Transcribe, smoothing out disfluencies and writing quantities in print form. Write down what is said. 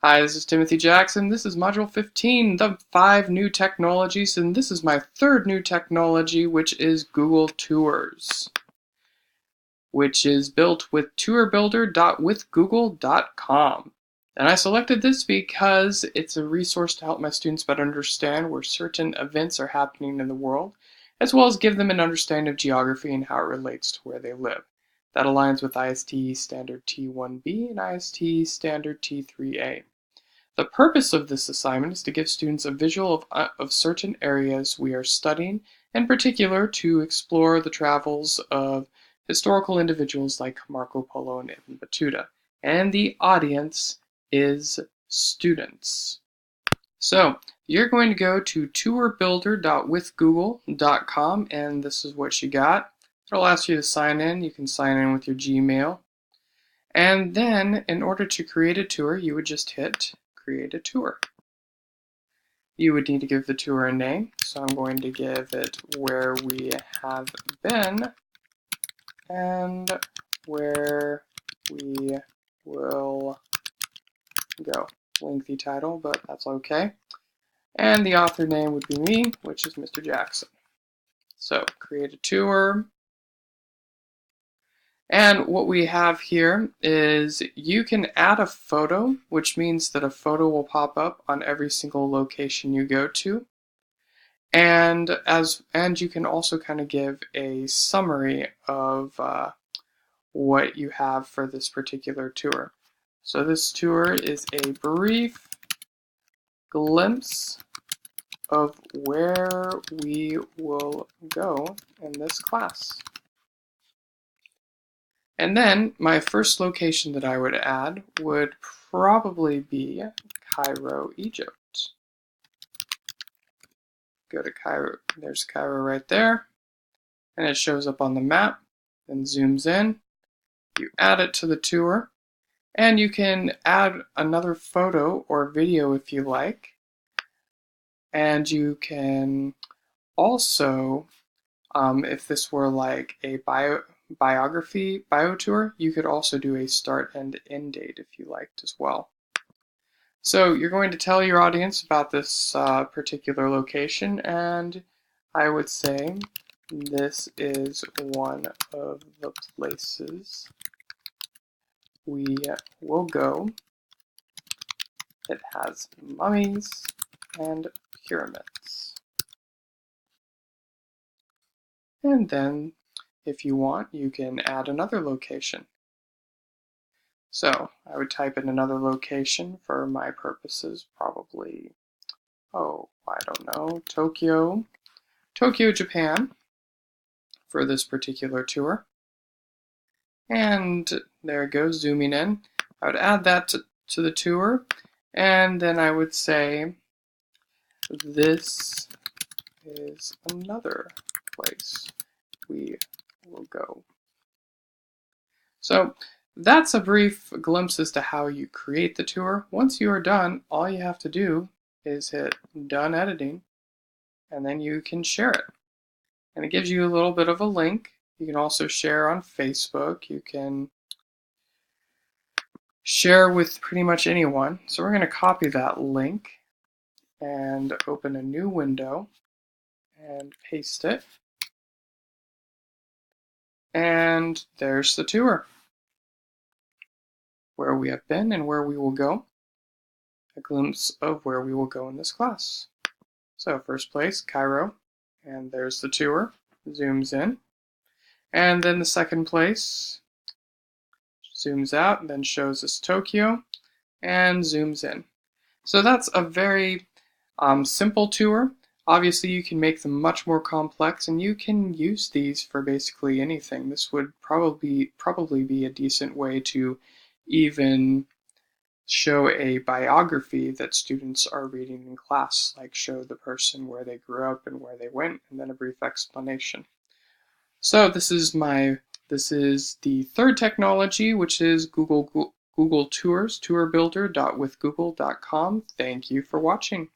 Hi, this is Timothy Jackson. This is Module 15, the 5 new technologies, and this is my third new technology, which is Google Tours, which is built with tourbuilder.withgoogle.com. And I selected this because it's a resource to help my students better understand where certain events are happening in the world, as well as give them an understanding of geography and how it relates to where they live. That aligns with ISTE Standard T1B and ISTE Standard T3A. The purpose of this assignment is to give students a visual of certain areas we are studying, in particular to explore the travels of historical individuals like Marco Polo and Ibn Battuta. And the audience is students. So you're going to go to tourbuilder.withgoogle.com, and this is what you got. It'll ask you to sign in. You can sign in with your Gmail. And then, in order to create a tour, you would just hit Create a Tour. You would need to give the tour a name, so I'm going to give it Where We Have Been and Where We Will Go. Lengthy title, but that's okay. And the author name would be me, which is Mr. Jackson. So, create a tour. And what we have here is you can add a photo, which means that a photo will pop up on every single location you go to. And you can also kind of give a summary of what you have for this particular tour. So this tour is a brief glimpse of where we will go in this class. And then my first location that I would add would probably be Cairo, Egypt. Go to Cairo, there's Cairo right there, and it shows up on the map, then zooms in, you add it to the tour, and you can add another photo or video if you like, and you can also, if this were like a bio tour, you could also do a start and end date if you liked as well. So you're going to tell your audience about this particular location, and I would say this is one of the places we will go. It has mummies and pyramids. And then if you want, you can add another location. So I would type in another location for my purposes, probably, I don't know, Tokyo, Japan, for this particular tour. And there it goes, zooming in. I would add that to the tour, and then I would say, this is another place we will go. So that's a brief glimpse as to how you create the tour. Once you are done, all you have to do is hit Done Editing, and then you can share it. And it gives you a little bit of a link. You can also share on Facebook. You can share with pretty much anyone. So we're going to copy that link and open a new window and paste it. And there's the tour. Where we have been and where we will go. A glimpse of where we will go in this class. So first place, Cairo, and there's the tour, zooms in. And then the second place, zooms out, and then shows us Tokyo, and zooms in. So that's a very simple tour. Obviously you can make them much more complex, and you can use these for basically anything. This would probably be a decent way to even show a biography that students are reading in class, like show the person where they grew up and where they went, and then a brief explanation. So this is the third technology, which is Google Tours, tourbuilder.withgoogle.com. Thank you for watching.